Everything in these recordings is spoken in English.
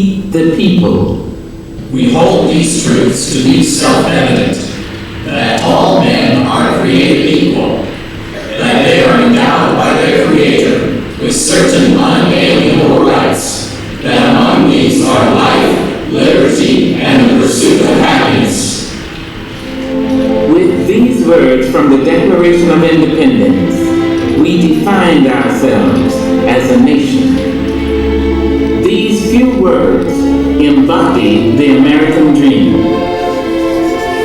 we, the people. We hold these truths to be self-evident, that all men are created equal, that they are endowed by their Creator with certain unalienable rights, that among these are life, liberty, and the pursuit of happiness. With these words from the Declaration of Independence, we defined ourselves as a nation. These few words embody the American dream.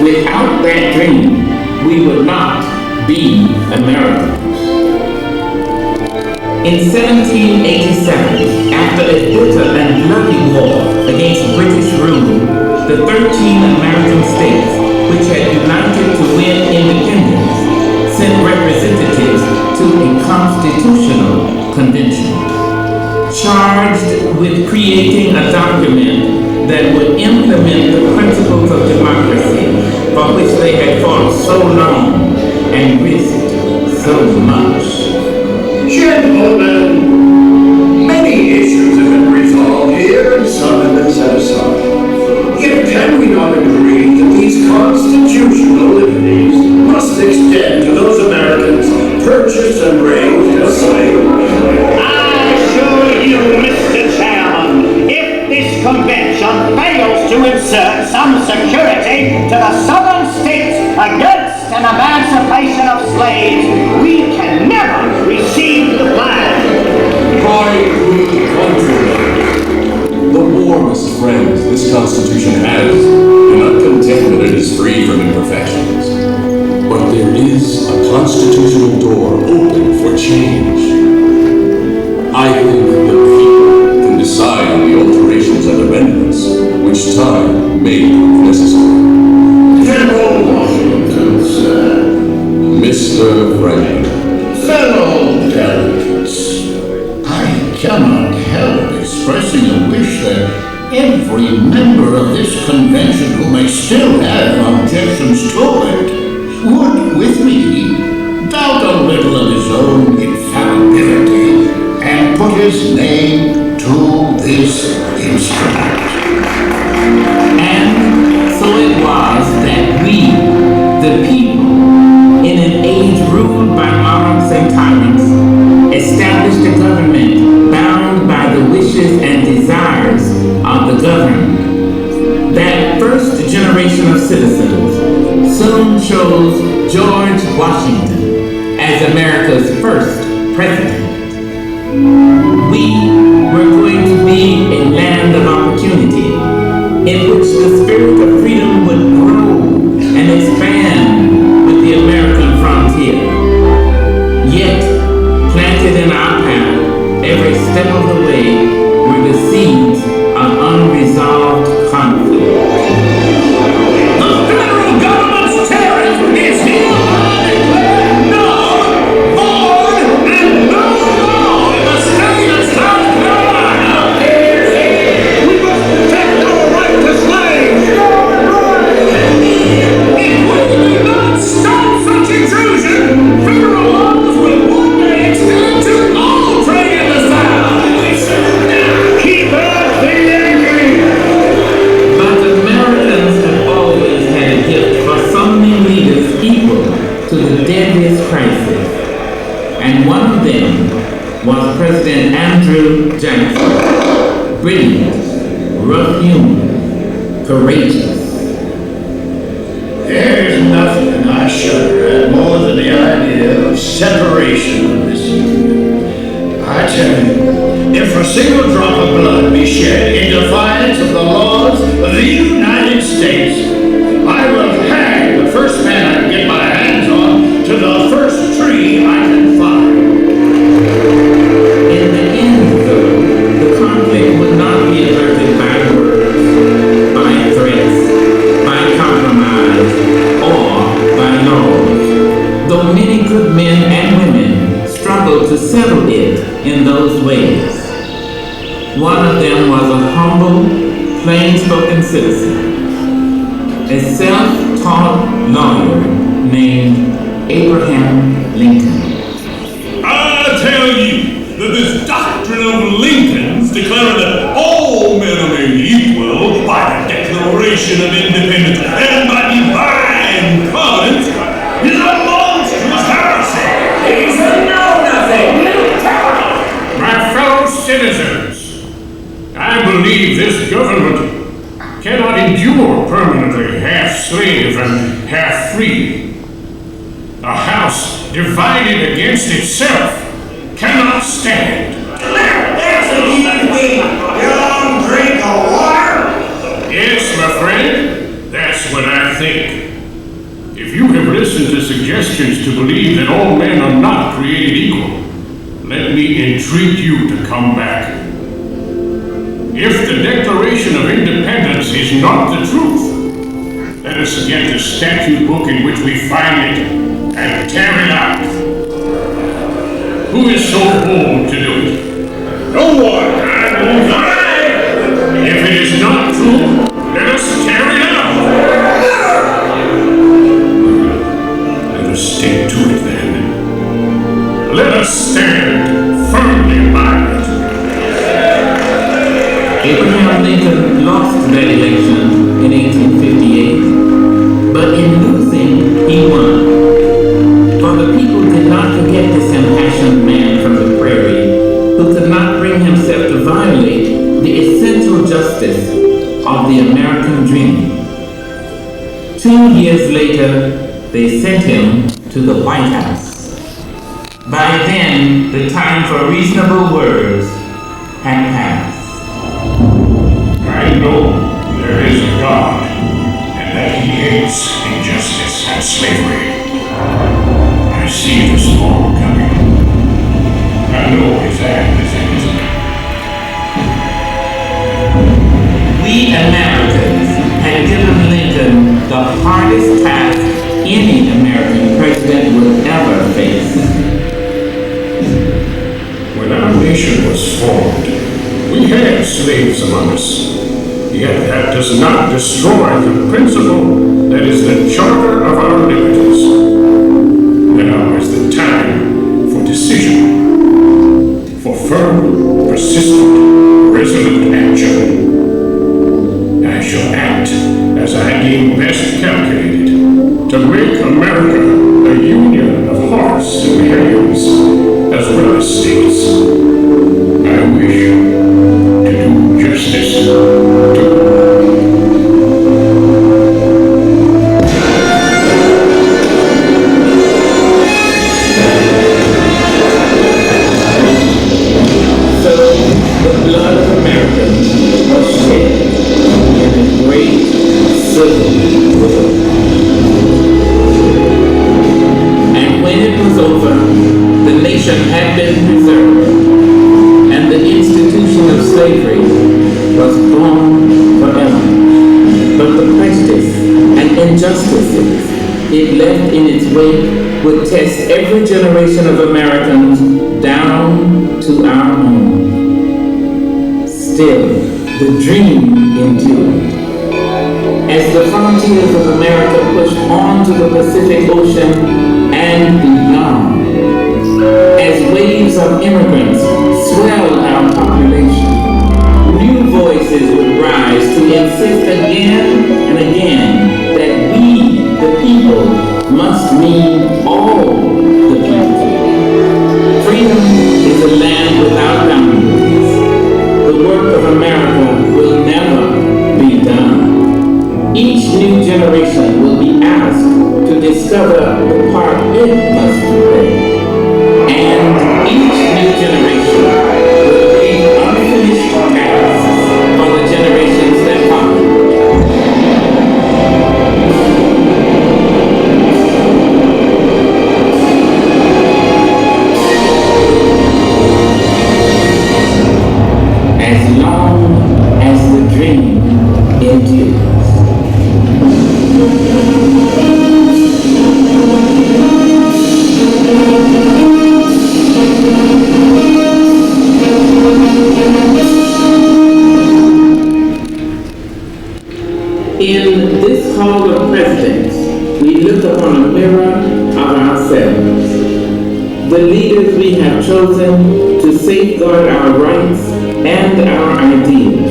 Without that dream, we would not be Americans. In 1787, after a bitter and bloody war against British rule, the 13 American states, which had united to win independence, sent representatives to a constitutional convention, charged with creating a document that would implement the principles of democracy for which they had fought so long and risked so much. Gentlemen, many issues have been resolved here and some have been set aside. Yet can we not agree that these constitutional liberties must extend to those Americans purchased and raised as slaves? I assure you, Mr. Chairman, if this convention fails to insert some security to the southern states against an emancipation of slaves, we can never receive the flag. My good countrymen, the warmest friends this Constitution has do not contend that it is free from imperfections. But there is a constitutional door open for change. I think the people can decide on the alterations and amendments which time may prove necessary. General Washington, sir. Mr. Franklin. Fellow delegates, I cannot help expressing a wish that every member of this convention who may still have objections to it would, with me, doubt a little of his own infallibility and put his name to this instrument. And so it was that we, the people, in an age ruled by monarchs and tyrants, established a government bound by the wishes and desires of the governed. That first generation of citizens soon chose George Washington as America's first president. We were going to be a land of opportunity in which the spirit of freedom would grow and expand with the American frontier. Yet, planted in our path every step of the way were the seeds of unresolved conflict. The federal government's tariff is here. I declare null, void, and no law in the state of South Carolina. We must protect our right to slaves! If we do not stop such intrusion, federal laws will one day extend to all trade in the South. Keep up the Yankees! But Americans have always had a gift for summoning leaders equal to the deadliest crisis. And one of them was President Andrew Jackson. Brilliant, rough-hewn, courageous. There's nothing I shudder at more than the idea of separation of this union. I tell you, if a single drop of blood be shed in defiance of the laws of the United States, I will hang the first man I can get my hands on to the first tree I can find. In the end, though, the conflict would not be averted by words, by threats, by compromise, or by laws, though many good men and women struggled to settle it in those ways. One of them was a humble, plain-spoken citizen, a self-taught lawyer named Abraham Lincoln. I tell you that this doctrine of Lincoln's declaring that all men are made Declaration of Independence and by divine covenant is a monstrous heresy. He's a know-nothing. My fellow citizens, I believe this government cannot endure permanently half-slave and half-free. A house divided against itself cannot stand. That's a young drink of water. Yes, my friend, that's what I think. If you have listened to suggestions to believe that all men are not created equal, let me entreat you to come back. If the Declaration of Independence is not the truth, let us get the statute book in which we find it and tear it out. Who is so bold to do it? No one. If it is not true, let us tear it out. Let us stick to it then. Let us stand firmly by it. Abraham Lincoln lost that election in 1858, but in losing, he won. For the people did not forget this impassioned man from the prairie who could not bring himself to violate the essential justice of the American dream. 2 years later, they sent him to the White House. By then, the time for reasonable words had passed. I know there is a God, and that He hates injustice and slavery. I see the storm coming. I know His hand is in it. We Americans had given Lincoln the hardest task any American president would ever face. When our nation was formed, we had slaves among us. Yet that does not destroy the principle that is the charter of our liberties. Now is the time for decision, for firm, persistent, resolute action. I shall act as I deem best calculated to make America a union of hearts and hands, as well as states. I wish to do justice to had been preserved, and the institution of slavery was gone forever. But the prejudice and injustices it left in its wake would test every generation of Americans down to our own. Still, the dream endured. As the frontiers of America pushed on to the Pacific Ocean and beyond, as waves of immigrants swelled our population, new voices would rise to insist again and again that we, the people, must mean all the people. Freedom is a land without boundaries. The work of America will never be done. Each new generation will be asked to discover the part it must play. And each new generation will leave unfinished tasks for the generations that follow. As long as the dream endures. In this Hall of Presidents, we look upon a mirror of ourselves. The leaders we have chosen to safeguard our rights and our ideals,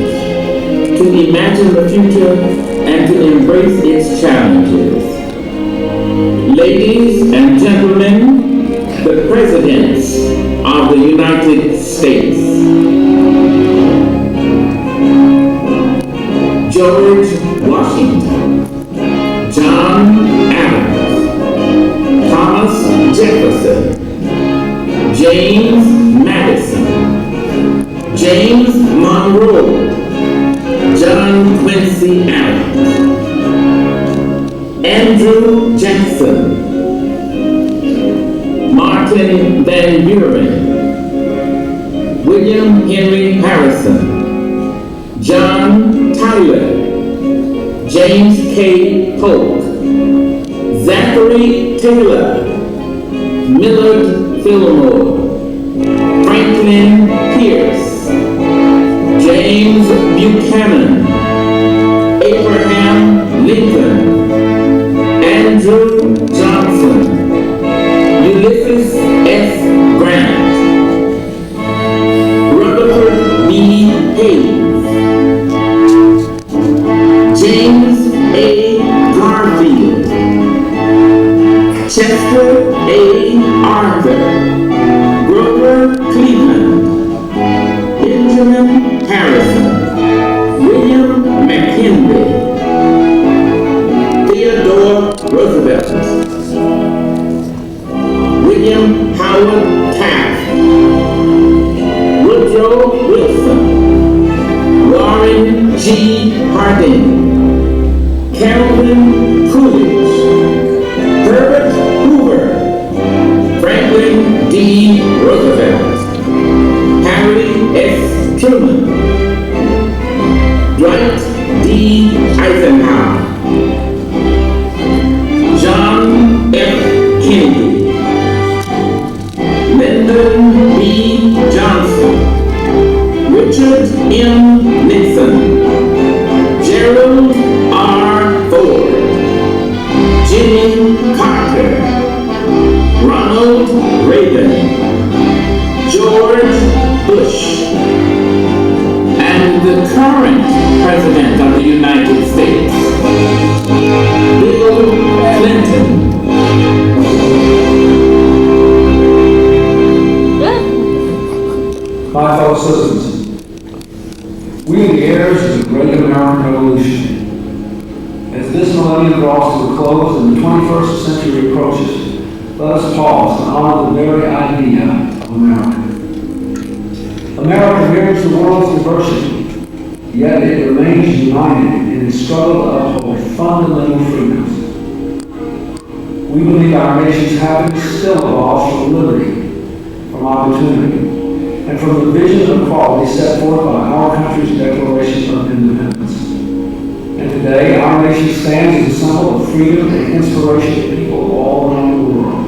to imagine the future and and to embrace its challenges. Ladies and gentlemen, the presidents of the United States. George Washington, John Adams, Thomas Jefferson, James Madison, James Monroe, John Quincy Adams, Andrew Jackson, Martin Van Buren, William Henry Harrison, John Tyler, James K. Polk, Zachary Taylor, Millard Fillmore, Franklin Pierce, James Buchanan, Abraham Lincoln, Andrew Johnson, Ulysses S. Grant, Rutherford B. Hayes, James A. Garfield, Chester A. Arthur, Grover Cleveland, Benjamin Harrison, William McKinley, Theodore Roosevelt, William Howard Taft, Woodrow Wilson, Warren G. Harding, Calvin Coolidge, Herbert Hoover, Franklin D. Roosevelt, Harry S. Truman, Dwight D. Eisenhower, John F. Kennedy, Lyndon B. Johnson, Richard M. Nixon, Gerald R. Ford, Jimmy Carter, Ronald Reagan, George Bush, and the current President of the United States, Bill Clinton. My fellow citizens, we are the heirs of the great American Revolution. As this millennium draws to a close and the 21st century approaches, let us pause and honor the very idea of America. America mirrors the world's diversity, yet it remains united in its struggle to uphold fundamental freedoms. We believe our nation's happiness still evolves from liberty, from opportunity, and from the vision of equality set forth by our country's Declaration of Independence. And today, our nation stands as a symbol of freedom and inspiration to people all around the world.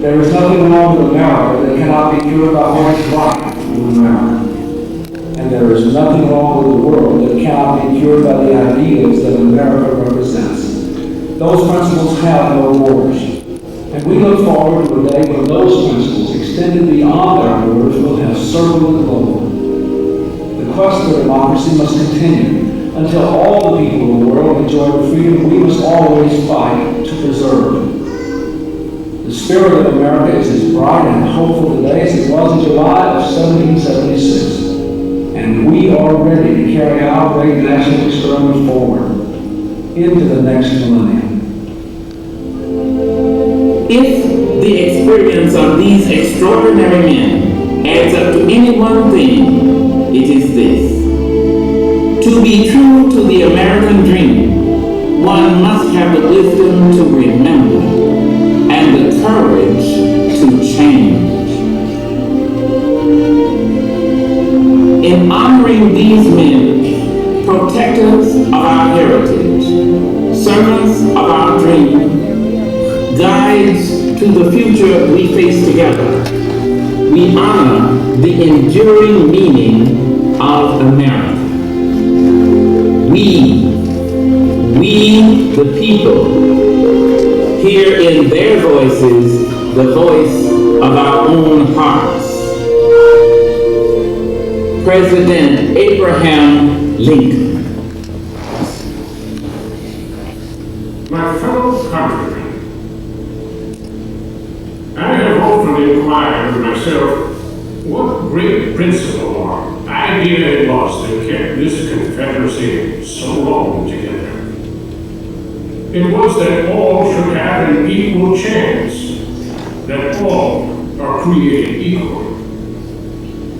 There is nothing wrong with America that cannot be cured by what is right with America. And there is nothing wrong with the world that cannot be cured by the ideals that America represents. Those principles have no borders. And we look forward to a day when those principles, extended beyond our borders, will have circled the globe. The quest for democracy must continue until all the people of the world enjoy the freedom we must always fight to preserve. The spirit of America is as bright and hopeful today as it was in July of 1776. And we are ready to carry our great national experiment forward into the next millennium. If the experience of these extraordinary men adds up to any one thing, it is this. To be true to the American dream, one must have the wisdom to remember and the courage to change. In honoring these men, protectors of our heritage, servants of our dream, guides to the future we face together, we honor the enduring meaning of America. We, the people, hear in their voices the voice of our own hearts. President Abraham Lincoln. countrymen. I have often inquired of myself what great principle or idea it was that kept this Confederacy so long together. It was that all should have an equal chance, that all are created equal.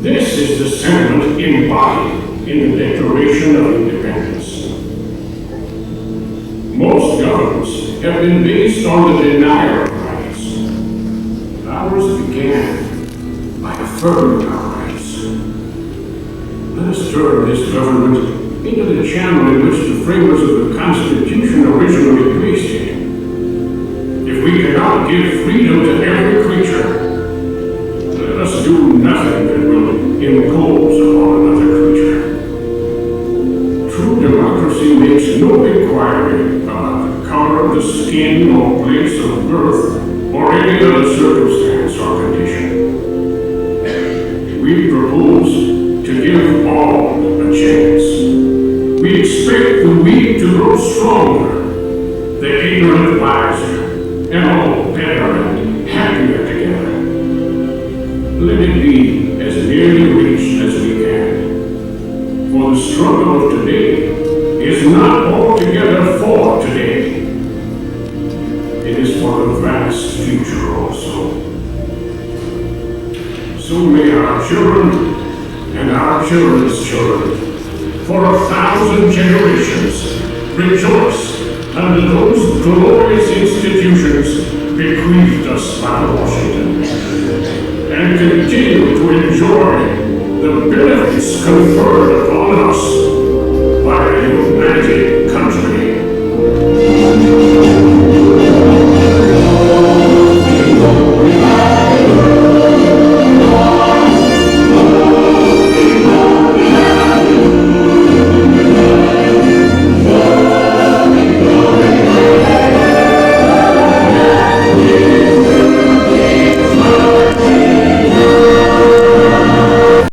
This is the sentiment embodied in the Declaration of Independence. Most governments have been based on the denial of rights. Ours began by affirming our rights. Let us turn this government into the channel in which the framers of the Constitution originally placed it. If we cannot give freedom to every creature, let us do nothing that will impose upon another creature. True democracy makes no inquiry about the color of the skin or place of birth or any other circumstance or condition. We propose to give all a chance. We expect the weak to grow stronger, the ignorant wiser, and all better and happier together. Let it be as nearly reached as we can. For the struggle of today is not altogether for today. It is for the vast future also. So may our children and our children's children, for 1,000 generations, rejoice under those glorious institutions bequeathed us by Washington, and continue to enjoy the benefits conferred upon us by a united